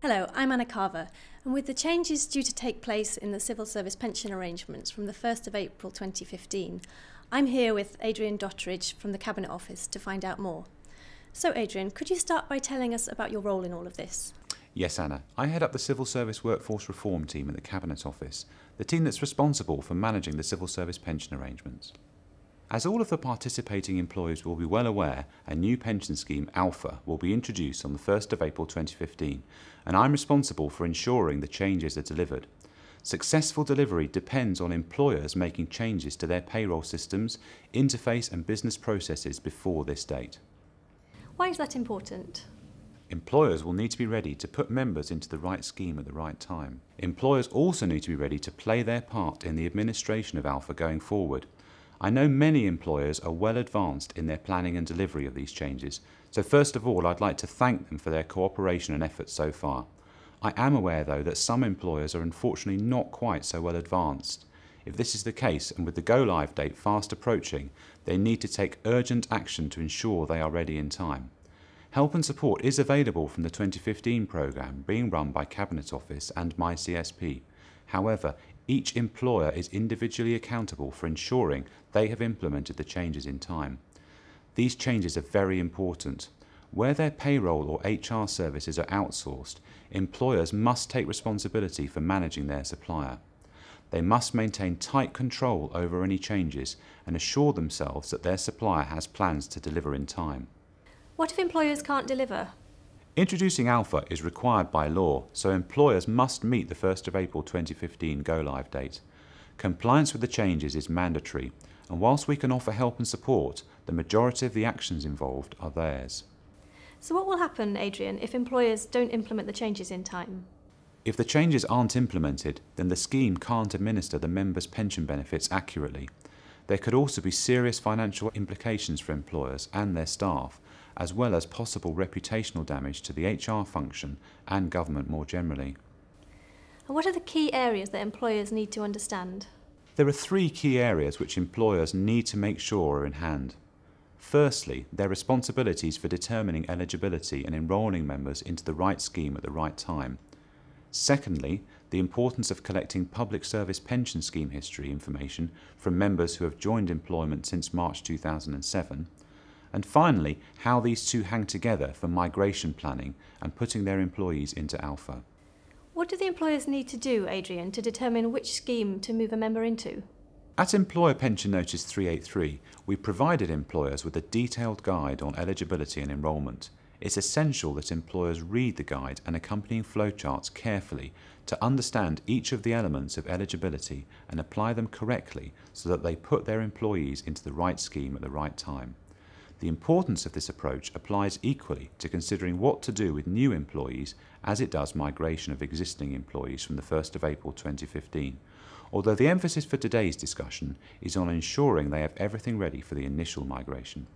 Hello, I'm Anna Carver, and with the changes due to take place in the civil service pension arrangements from the 1st of April 2015, I'm here with Adrian Dottridge from the Cabinet Office to find out more. So Adrian, could you start by telling us about your role in all of this? Yes, Anna. I head up the Civil Service Workforce Reform team at the Cabinet Office, the team that's responsible for managing the civil service pension arrangements. As all of the participating employers will be well aware, a new pension scheme, Alpha, will be introduced on the 1st of April 2015, and I'm responsible for ensuring the changes are delivered. Successful delivery depends on employers making changes to their payroll systems, interface and business processes before this date. Why is that important? Employers will need to be ready to put members into the right scheme at the right time. Employers also need to be ready to play their part in the administration of Alpha going forward. I know many employers are well advanced in their planning and delivery of these changes, so first of all I'd like to thank them for their cooperation and efforts so far. I am aware though that some employers are unfortunately not quite so well advanced. If this is the case, and with the go-live date fast approaching, they need to take urgent action to ensure they are ready in time. Help and support is available from the 2015 programme being run by Cabinet Office and MyCSP. However, each employer is individually accountable for ensuring they have implemented the changes in time. These changes are very important. Where their payroll or HR services are outsourced, employers must take responsibility for managing their supplier. They must maintain tight control over any changes and assure themselves that their supplier has plans to deliver in time. What if employers can't deliver? Introducing Alpha is required by law, so employers must meet the 1st of April 2015 go-live date. Compliance with the changes is mandatory, and whilst we can offer help and support, the majority of the actions involved are theirs. So what will happen, Adrian, if employers don't implement the changes in time? If the changes aren't implemented, then the scheme can't administer the members' pension benefits accurately. There could also be serious financial implications for employers and their staff, as well as possible reputational damage to the HR function and government more generally. And what are the key areas that employers need to understand? There are three key areas which employers need to make sure are in hand. Firstly, their responsibilities for determining eligibility and enrolling members into the right scheme at the right time. Secondly, the importance of collecting public service pension scheme history information from members who have joined employment since March 2007. And finally, how these two hang together for migration planning and putting their employees into Alpha. What do the employers need to do, Adrian, to determine which scheme to move a member into? At Employer Pension Notice 383, we provided employers with a detailed guide on eligibility and enrolment. It's essential that employers read the guide and accompanying flowcharts carefully to understand each of the elements of eligibility and apply them correctly so that they put their employees into the right scheme at the right time. The importance of this approach applies equally to considering what to do with new employees as it does migration of existing employees from the 1st of April 2015, although the emphasis for today's discussion is on ensuring they have everything ready for the initial migration.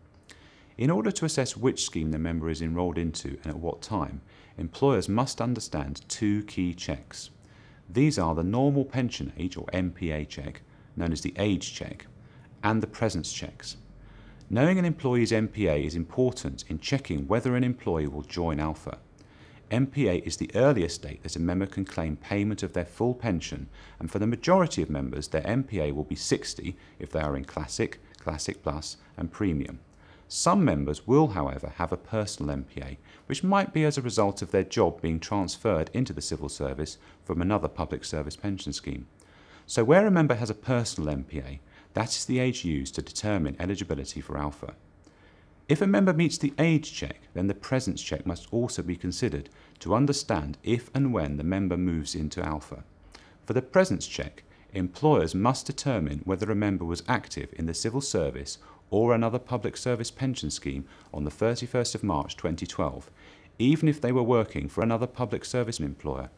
In order to assess which scheme the member is enrolled into and at what time, employers must understand two key checks. These are the normal pension age or NPA check, known as the age check, and the presence checks. Knowing an employee's NPA is important in checking whether an employee will join Alpha. NPA is the earliest date that a member can claim payment of their full pension, and for the majority of members their NPA will be 60 if they are in Classic, Classic Plus and Premium. Some members will, however, have a personal NPA, which might be as a result of their job being transferred into the civil service from another public service pension scheme. So where a member has a personal NPA, that is the age used to determine eligibility for Alpha. If a member meets the age check, then the presence check must also be considered to understand if and when the member moves into Alpha. For the presence check, employers must determine whether a member was active in the civil service or another public service pension scheme on the 31st of March 2012, even if they were working for another public service employer.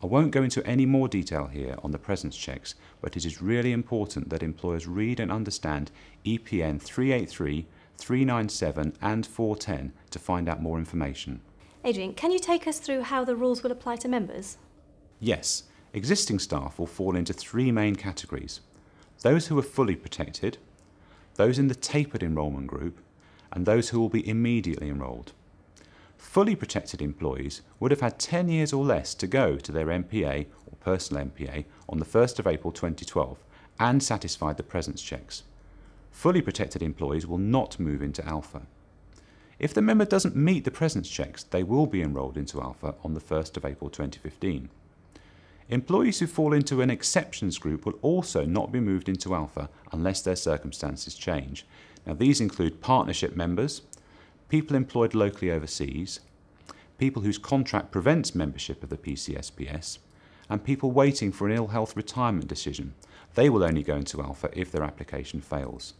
I won't go into any more detail here on the presence checks, but it is really important that employers read and understand EPN 383, 397 and 410 to find out more information. Adrian, can you take us through how the rules will apply to members? Yes, existing staff will fall into three main categories: those who are fully protected, those in the tapered enrolment group, and those who will be immediately enrolled. Fully protected employees would have had 10 years or less to go to their MPA or personal MPA on the 1st of April 2012 and satisfied the presence checks. Fully protected employees will not move into Alpha. If the member doesn't meet the presence checks, they will be enrolled into Alpha on the 1st of April 2015. Employees who fall into an exceptions group will also not be moved into Alpha unless their circumstances change. Now, these include partnership members, people employed locally overseas, people whose contract prevents membership of the PCSPS, and people waiting for an ill health retirement decision. They will only go into Alpha if their application fails.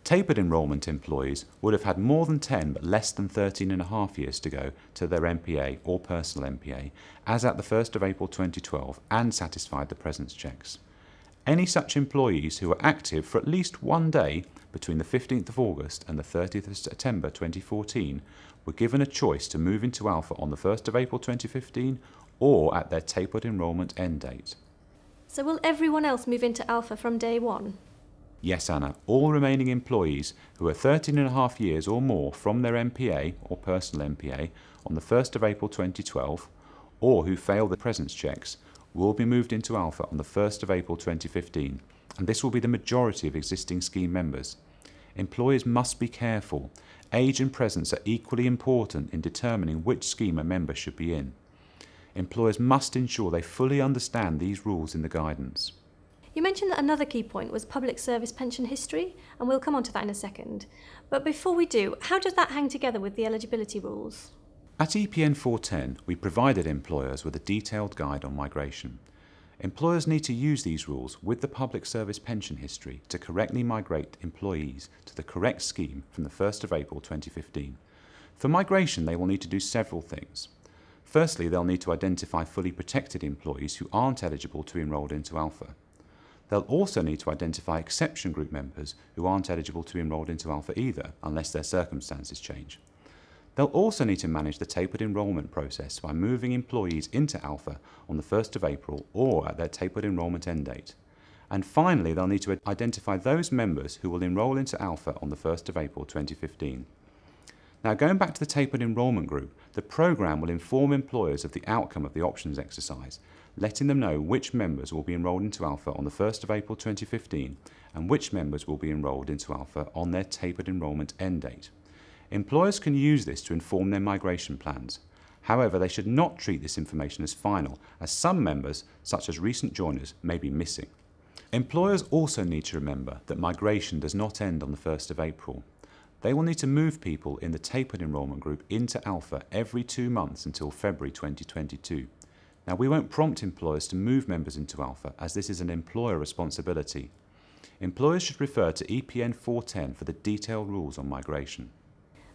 Tapered enrolment employees would have had more than 10 but less than 13.5 years to go to their MPA or personal MPA as at the 1st of April 2012 and satisfied the presence checks. Any such employees who are active for at least one day between the 15th of August and the 30th of September 2014 were given a choice to move into Alpha on the 1st of April 2015 or at their tapered enrolment end date. So will everyone else move into Alpha from day one? Yes, Anna, all remaining employees who are 13.5 years or more from their MPA or personal MPA on the 1st of April 2012 or who fail the presence checks will be moved into Alpha on the 1st of April 2015, and this will be the majority of existing scheme members. Employers must be careful. Age and presence are equally important in determining which scheme a member should be in. Employers must ensure they fully understand these rules in the guidance. You mentioned that another key point was public service pension history, and we'll come on to that in a second. But before we do, how does that hang together with the eligibility rules? At EPN 410, we provided employers with a detailed guide on migration. Employers need to use these rules with the public service pension history to correctly migrate employees to the correct scheme from the 1st of April 2015. For migration, they will need to do several things. Firstly, they'll need to identify fully protected employees who aren't eligible to be enrolled into Alpha. They'll also need to identify exception group members who aren't eligible to be enrolled into Alpha either, unless their circumstances change. They'll also need to manage the tapered enrolment process by moving employees into Alpha on the 1st of April or at their tapered enrolment end date. And finally, they'll need to identify those members who will enrol into Alpha on the 1st of April 2015. Now, going back to the tapered enrolment group, the programme will inform employers of the outcome of the options exercise, letting them know which members will be enrolled into Alpha on the 1st of April 2015 and which members will be enrolled into Alpha on their tapered enrolment end date. Employers can use this to inform their migration plans. However, they should not treat this information as final, as some members, such as recent joiners, may be missing. Employers also need to remember that migration does not end on the 1st of April. They will need to move people in the tapered enrolment group into Alpha every 2 months until February 2022. Now, we won't prompt employers to move members into Alpha, as this is an employer responsibility. Employers should refer to EPN 410 for the detailed rules on migration.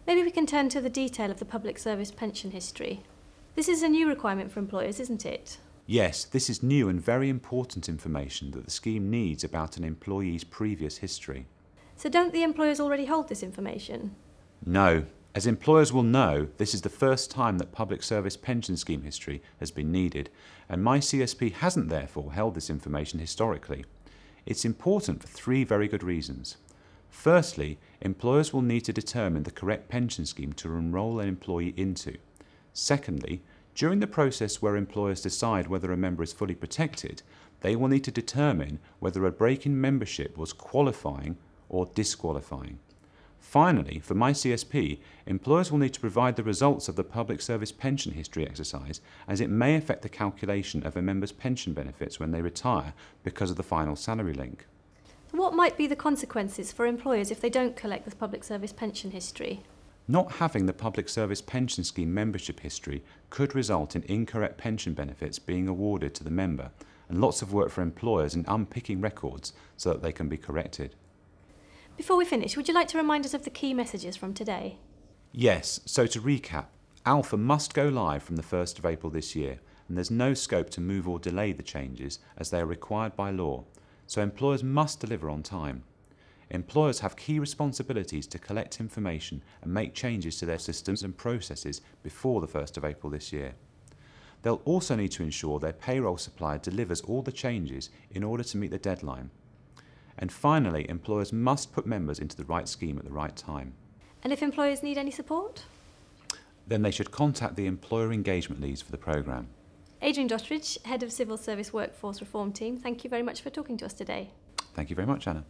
Maybe we can turn to the detail of the public service pension history. This is a new requirement for employers, isn't it? Yes, this is new and very important information that the scheme needs about an employee's previous history. So don't the employers already hold this information? No. As employers will know, this is the first time that public service pension scheme history has been needed, and my CSP hasn't therefore held this information historically. It's important for 3 very good reasons. Firstly, employers will need to determine the correct pension scheme to enrol an employee into. Secondly, during the process where employers decide whether a member is fully protected, they will need to determine whether a break in membership was qualifying or disqualifying. Finally, for my CSP, employers will need to provide the results of the public service pension history exercise, as it may affect the calculation of a member's pension benefits when they retire because of the final salary link. What might be the consequences for employers if they don't collect the public service pension history? Not having the public service pension scheme membership history could result in incorrect pension benefits being awarded to the member, and lots of work for employers in unpicking records so that they can be corrected. Before we finish, would you like to remind us of the key messages from today? Yes, so to recap, Alpha must go live from the 1st of April this year, and there's no scope to move or delay the changes as they are required by law, so employers must deliver on time. Employers have key responsibilities to collect information and make changes to their systems and processes before the 1st of April this year. They'll also need to ensure their payroll supplier delivers all the changes in order to meet the deadline. And finally, employers must put members into the right scheme at the right time. And if employers need any support? then they should contact the employer engagement leads for the programme. Adrian Dottridge, Head of Civil Service Workforce Reform Team, thank you very much for talking to us today. Thank you very much, Anna.